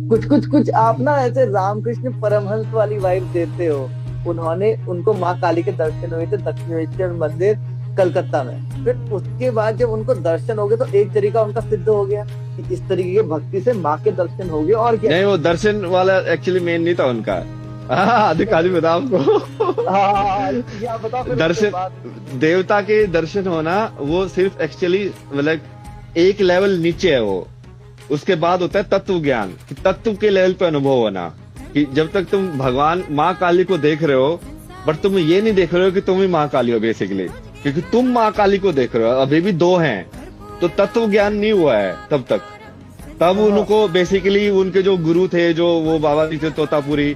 कुछ कुछ कुछ आप ना ऐसे रामकृष्ण परमहंस वाली वाइब देते हो। उन्होंने उनको माँ काली के दर्शन हुए थे दक्षिणेश्वर मंदिर कलकत्ता में। फिर उसके बाद जब उनको दर्शन हो गए तो एक तरीका उनका सिद्ध हो गया कि इस तरीके की भक्ति से माँ के दर्शन हो गए। और क्या नहीं, वो दर्शन वाला एक्चुअली मेन नहीं था उनका। हाँ, अधिकारी बताओ आपको। हाँ, ये आप बताओ फिर उसके दर्शन, बाद। देवता के दर्शन होना वो सिर्फ एक्चुअली मतलब एक लेवल नीचे है वो। उसके बाद होता है तत्व ज्ञान, कि तत्व के लेवल पे अनुभव होना, कि जब तक तुम भगवान माँ काली को देख रहे हो, बट तुम ये नहीं देख रहे हो कि तुम ही माँ काली हो बेसिकली, क्योंकि तुम माँ काली को देख रहे हो, अभी भी दो हैं। तो तत्व ज्ञान नहीं हुआ है तब तक। तब उनको बेसिकली उनके जो गुरु थे, जो वो बाबा जी थे तोतापुरी,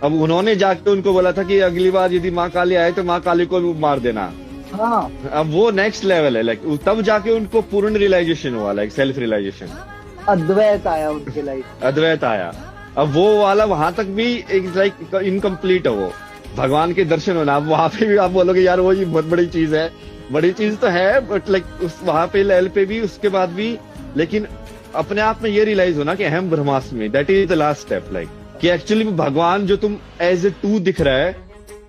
अब उन्होंने जाके उनको बोला था कि अगली बार यदि माँ काली आए तो माँ काली को भी मार देना। हाँ, अब वो नेक्स्ट लेवल है, लाइक तब जाके उनको पूर्ण रियलाइजेशन हुआ, लाइक सेल्फ रियलाइजेशन, अद्वैत आया उनके लाइफ। अद्वैत आया। अब वो वाला वहां तक भी एक लाइक इनकम्प्लीट है वो, भगवान के दर्शन होना। अब वहां पे भी आप बोलोगे यार वो ये बहुत बड़ी चीज है, बड़ी चीज तो है, बट लाइक उस वहां पे लेवल पे भी, उसके बाद भी, लेकिन अपने आप में ये रियलाइज होना कि अहम ब्रह्मास्मि, that is the last step, like कि एक्चुअली भगवान जो तुम एज ए टू दिख रहा है,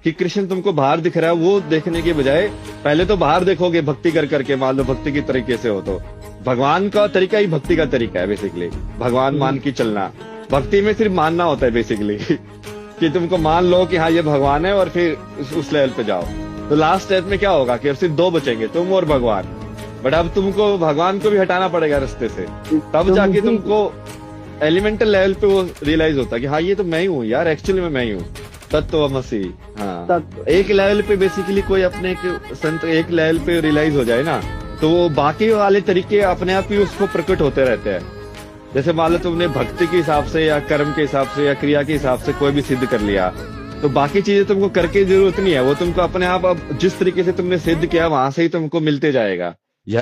कि कृष्ण तुमको बाहर दिख रहा है, वो देखने के बजाय पहले तो बाहर देखोगे भक्ति कर करके, मान लो भक्ति की तरीके से हो तो भगवान का तरीका ही भक्ति का तरीका है बेसिकली। भगवान मान के चलना, भक्ति में सिर्फ मानना होता है बेसिकली कि तुमको मान लो कि हाँ ये भगवान है, और फिर उस लेवल पे जाओ। तो लास्ट स्टेप में क्या होगा कि अब सिर्फ दो बचेंगे, तुम और भगवान। बट अब तुमको भगवान को भी हटाना पड़ेगा रास्ते से, तब जाके तुमको एलिमेंटल लेवल पे वो रियलाइज होता है कि हाँ ये तो मैं ही हूँ यार, एक्चुअली में मैं ही हूँ, तत्वमसि। हाँ, एक लेवल पे बेसिकली कोई अपने संत एक लेवल पे रियलाइज हो जाए ना, तो वो बाकी वाले तरीके अपने आप ही उसको प्रकट होते रहते हैं। जैसे मान लो तुमने भक्ति के हिसाब से या कर्म के हिसाब से या क्रिया के हिसाब से कोई भी सिद्ध कर लिया, तो बाकी चीजें तुमको करके जरूरत नहीं है, वो तुमको अपने आप अब जिस तरीके से तुमने सिद्ध किया वहां से ही तुमको मिलते जाएगा।